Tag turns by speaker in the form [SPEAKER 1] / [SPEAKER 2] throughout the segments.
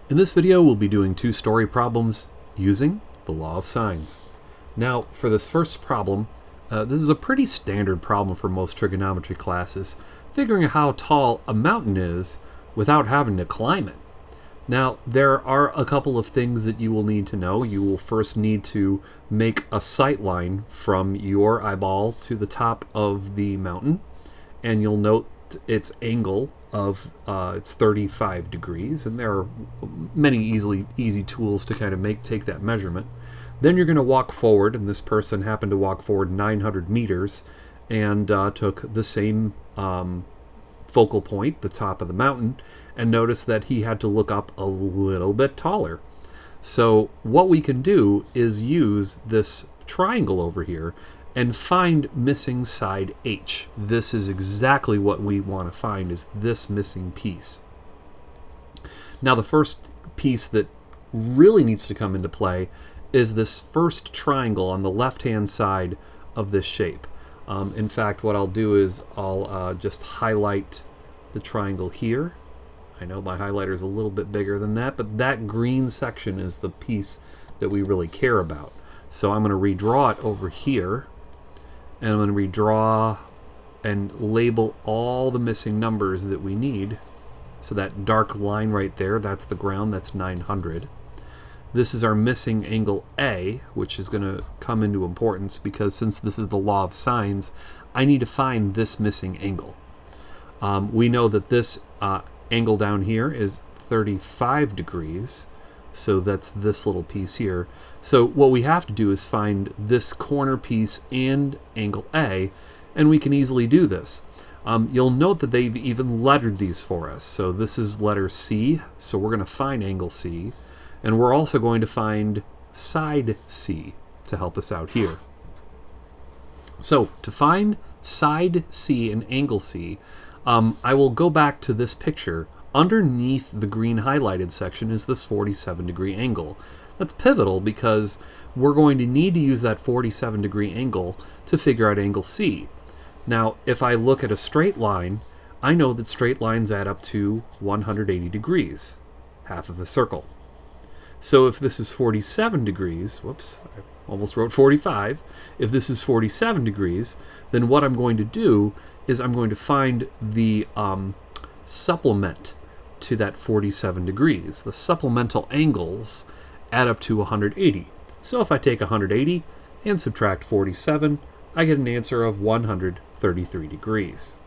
[SPEAKER 1] In this video, we'll be doing two-story problems using the law of sines. Now, for this first problem, this is a pretty standard problem for most trigonometry classes, figuring out how tall a mountain is without having to climb it. Now, there are a couple of things that you will need to know. You will first need to make a sight line from your eyeball to the top of the mountain, and you'll note its angle of it's 35 degrees, and there are many easy tools to kind of take that measurement. Then you're going to walk forward, and this person happened to walk forward 900 meters and took the same focal point, the top of the mountain, and notice that he had to look up a little bit taller. So what we can do is use this triangle over here and find missing side H. This is exactly what we want to find, is this missing piece. Now the first piece that really needs to come into play is this first triangle on the left-hand side of this shape. In fact, what I'll do is I'll just highlight the triangle here. I know my highlighter is a little bit bigger than that, but that green section is the piece that we really care about. So I'm going to redraw it over here, and I'm going to redraw and label all the missing numbers that we need. So that dark line right there, that's the ground, that's 900. This is our missing angle A, which is going to come into importance because since this is the law of sines, I need to find this missing angle. We know that this angle down here is 35 degrees, so that's this little piece here. So what we have to do is find this corner piece and angle A, and we can easily do this. You'll note that they've even lettered these for us. So this is letter C, so we're going to find angle C, and we're also going to find side C to help us out here. So to find side C and angle C, I will go back to this picture. Underneath the green highlighted section is this 47-degree angle. That's pivotal because we're going to need to use that 47-degree angle to figure out angle C. Now, if I look at a straight line, I know that straight lines add up to 180 degrees, half of a circle. So if this is 47 degrees, whoops, I almost wrote 45. If this is 47 degrees, then what I'm going to do is I'm going to find the supplement to that 47 degrees. The supplemental angles add up to 180. So if I take 180 and subtract 47, I get an answer of 133 degrees.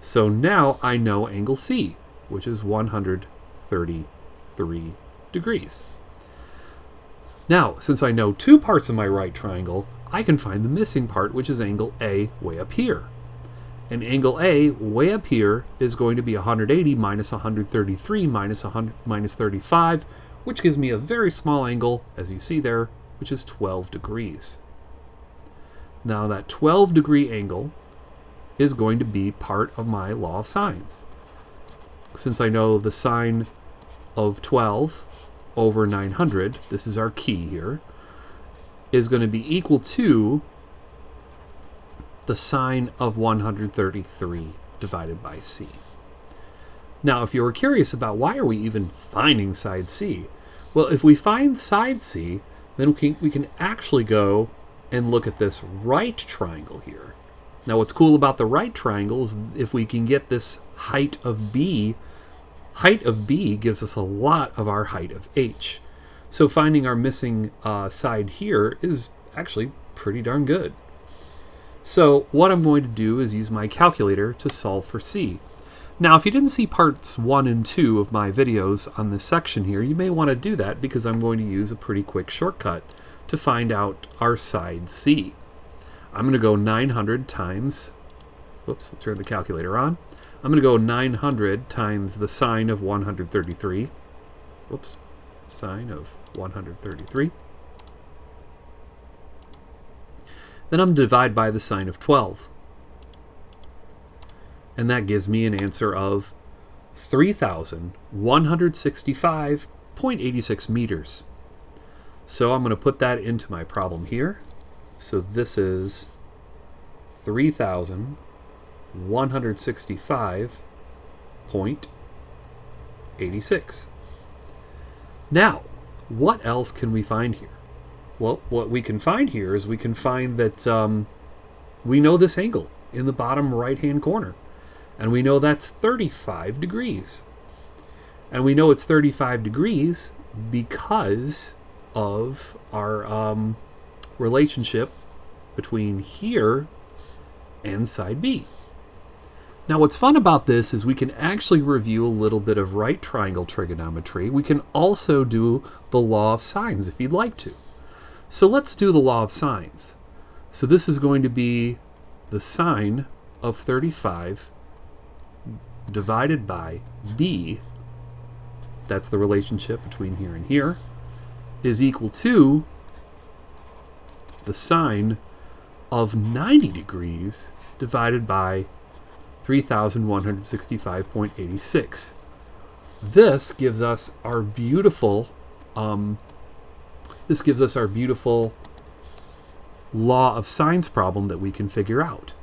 [SPEAKER 1] So now I know angle C, which is 133 degrees. Now, since I know two parts of my right triangle, I can find the missing part, which is angle A way up here. And angle A way up here is going to be 180 minus 133 minus 35, which gives me a very small angle, as you see there, which is 12 degrees. Now that 12-degree angle is going to be part of my law of sines. Since I know the sine of 12 over 900, this is our key here, is going to be equal to the sine of 133 divided by C. Now, if you were curious about why are we even finding side C, well, if we find side C, then we can actually go and look at this right triangle here. Now, what's cool about the right triangle is if we can get this height of B gives us a lot of our height of H. So finding our missing side here is actually pretty darn good. So what I'm going to do is use my calculator to solve for C. Now, if you didn't see parts 1 and 2 of my videos on this section here, you may want to do that because I'm going to use a pretty quick shortcut to find out our side C. I'm going to go 900 times, whoops, let's turn the calculator on. I'm going to go 900 times the sine of 133. Whoops, sine of 133. Then I'm going to divide by the sine of 12. And that gives me an answer of 3,165.86 meters. So I'm going to put that into my problem here. So this is 3,165 86. Now, what else can we find here? Well, what we can find here is we can find that we know this angle in the bottom right-hand corner. And we know that's 35 degrees. And we know it's 35 degrees because of our relationship between here and side B. Now what's fun about this is we can actually review a little bit of right triangle trigonometry. We can also do the law of sines if you'd like to. So let's do the law of sines. So this is going to be the sine of 35 divided by B, that's the relationship between here and here, is equal to the sine of 90 degrees divided by 3,165.86. This gives us our beautiful law of sines problem that we can figure out.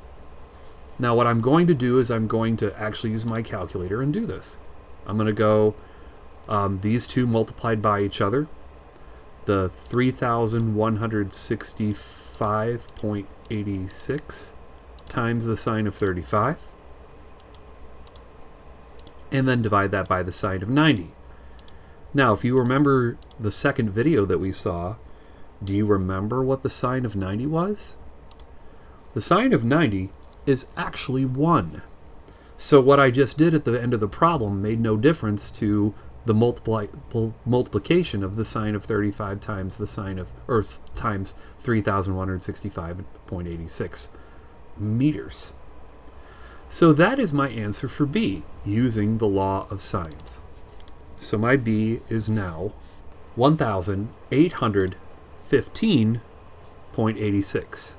[SPEAKER 1] Now what I'm going to do is I'm going to actually use my calculator and do this. I'm going to go these two multiplied by each other, the 3,165.86 times the sine of 35, and then divide that by the sine of 90. Now, if you remember the second video that we saw, do you remember what the sine of 90 was? The sine of 90 is actually 1. So what I just did at the end of the problem made no difference to the multiplication of the sine of 35 times the sine of, or times 3,165.86 meters. So that is my answer for B, using the law of sines. So my B is now 1,815.86.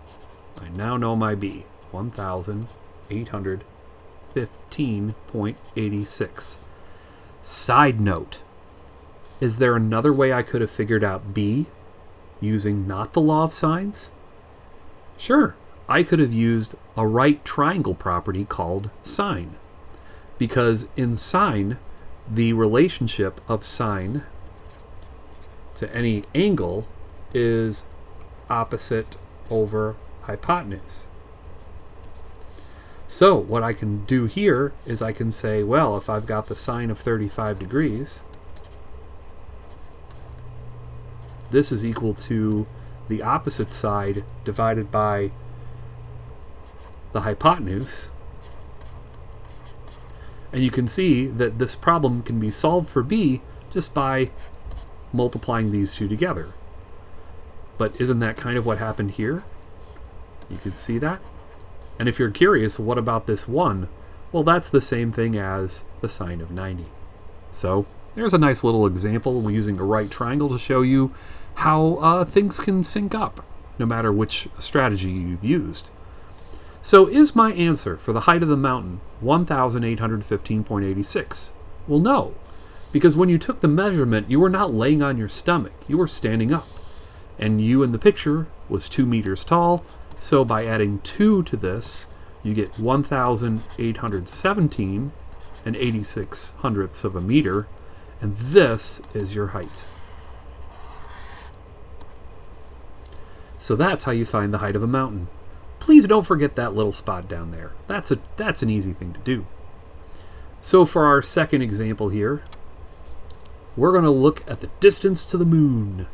[SPEAKER 1] I now know my B, 1,815.86. Side note, is there another way I could have figured out B using not the law of sines? Sure, I could have used a right triangle property called sine, because in sine, the relationship of sine to any angle is opposite over hypotenuse. So what I can do here is I can say, well, if I've got the sine of 35 degrees, this is equal to the opposite side divided by the hypotenuse. And you can see that this problem can be solved for B just by multiplying these two together. But isn't that kind of what happened here? You could see that. And if you're curious, what about this 1? Well, that's the same thing as the sine of 90. So there's a nice little example using a right triangle to show you how things can sync up, no matter which strategy you've used. So is my answer for the height of the mountain 1,815.86? Well, no, because when you took the measurement, you were not laying on your stomach. You were standing up. And you in the picture was 2 meters tall. So by adding 2 to this, you get 1,817 and 86 hundredths of a meter. And this is your height. So that's how you find the height of a mountain. Please don't forget that little spot down there. That's an easy thing to do. So for our second example here, we're going to look at the distance to the moon.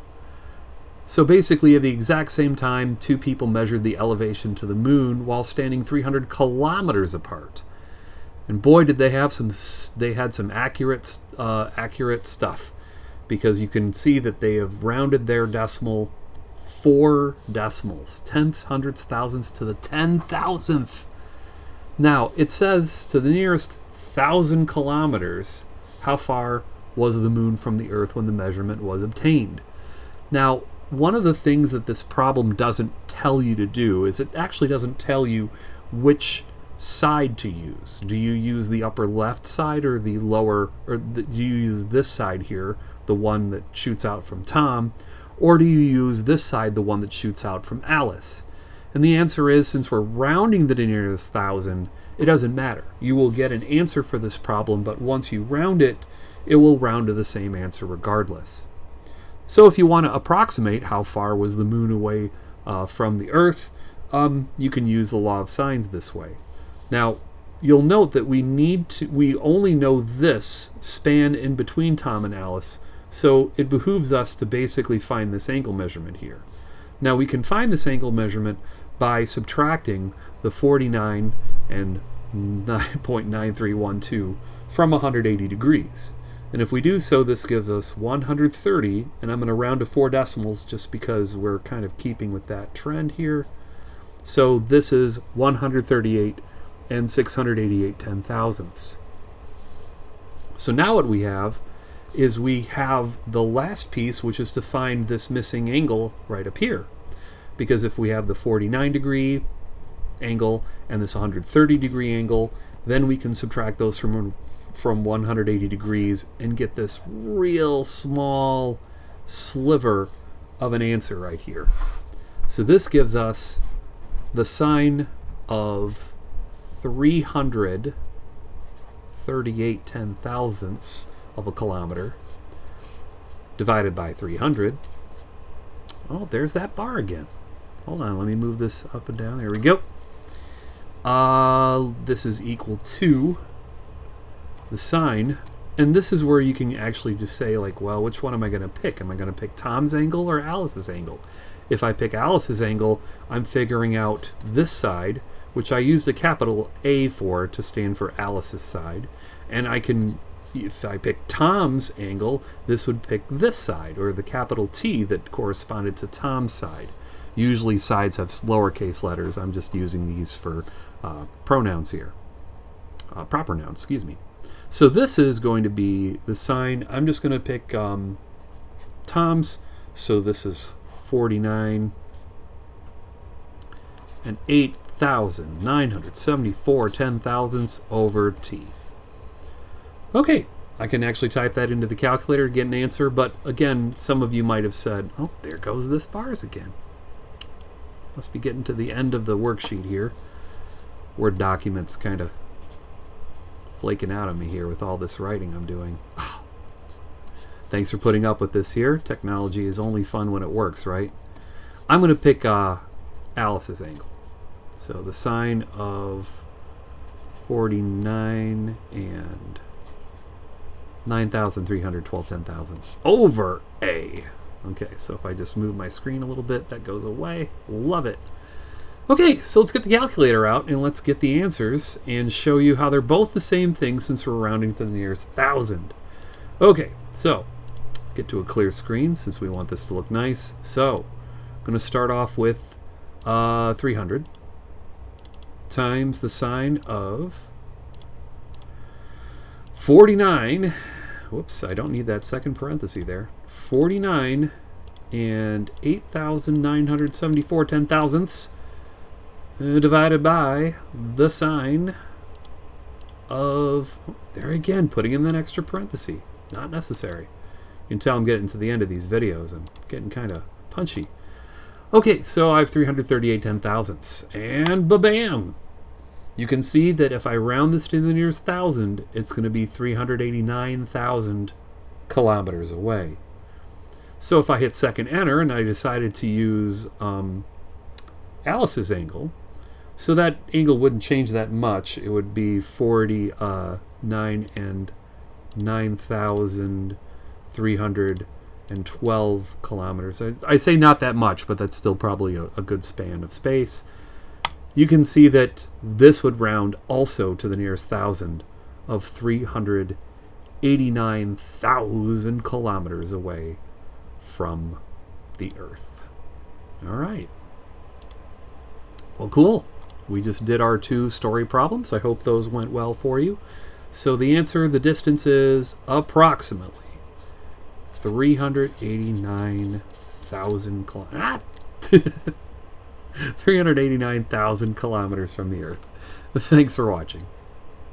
[SPEAKER 1] So basically at the exact same time, two people measured the elevation to the moon while standing 300 kilometers apart. And boy, did they had some accurate stuff, because you can see that they have rounded their decimal 4 decimals, tenths, hundredths, thousandths to the 10,000th. Now, it says to the nearest 1,000 kilometers, how far was the moon from the Earth when the measurement was obtained? Now, one of the things that this problem doesn't tell you to do is it actually doesn't tell you which side to use. Do you use the upper left side or the lower, or do you use this side here, the one that shoots out from Tom, or do you use this side, the one that shoots out from Alice? And the answer is, since we're rounding to the nearest 1,000, it doesn't matter. You will get an answer for this problem, but once you round it, it will round to the same answer regardless. So if you want to approximate how far was the moon away from the Earth, you can use the law of sines this way. Now, you'll note that we only know this span in between Tom and Alice, so it behooves us to basically find this angle measurement here. Now, we can find this angle measurement by subtracting the 49 and 9.9312 from 180 degrees. And if we do so, this gives us 130, and I'm going to round to 4 decimals just because we're kind of keeping with that trend here. So this is 138 and 688 10,000ths. So now what we have is we have the last piece, which is to find this missing angle right up here. Because if we have the 49 degree angle and this 130 degree angle, then we can subtract those from 180 degrees and get this real small sliver of an answer right here. So this gives us the sine of 338 10,000ths of a kilometer divided by 300. Oh, there's that bar again. Hold on, let me move this up and down. There we go. This is equal to the sine, and this is where you can actually just say, like, well, which one am I going to pick? Am I going to pick Tom's angle or Alice's angle? If I pick Alice's angle, I'm figuring out this side, which I used a capital A for to stand for Alice's side, and I can, if I pick Tom's angle, this would pick this side, or the capital T that corresponded to Tom's side. Usually sides have lowercase letters. I'm just using these for pronouns here. Proper nouns, excuse me. So this is going to be the sine. I'm just going to pick Tom's. So this is 49 and 8,974 10,000ths over T. Okay, I can actually type that into the calculator to get an answer, but again, some of you might have said, oh, there goes this bars again. Must be getting to the end of the worksheet here. Word document's kind of flaking out on me here with all this writing I'm doing. Oh. Thanks for putting up with this here. Technology is only fun when it works, right? I'm going to pick Alice's angle. So the sine of 49 and 9,312 10,000ths over A. Okay, so if I just move my screen a little bit, that goes away. Love it. Okay, so let's get the calculator out and let's get the answers and show you how they're both the same thing since we're rounding to the nearest thousand. Okay, so get to a clear screen since we want this to look nice. So I'm going to start off with 300 times the sine of 49. Whoops, I don't need that second parenthesis there. 49 and 8,974 10,000ths divided by the sine of, there again, putting in that extra parenthesis. Not necessary. You can tell I'm getting to the end of these videos. I'm getting kind of punchy. Okay, so I have 338 10,000ths, and ba-bam! You can see that if I round this to the nearest thousand, it's going to be 389,000 kilometers away. So if I hit second enter and I decided to use Alice's angle, so that angle wouldn't change that much. It would be 49 and 9,312 kilometers. I'd say not that much, but that's still probably a good span of space. You can see that this would round also to the nearest thousand of 389,000 kilometers away from the Earth. All right. Well, cool. We just did our 2 story problems. I hope those went well for you. So the answer, the distance is approximately 389,000 kilometers. 389,000 kilometers from the Earth. Thanks for watching.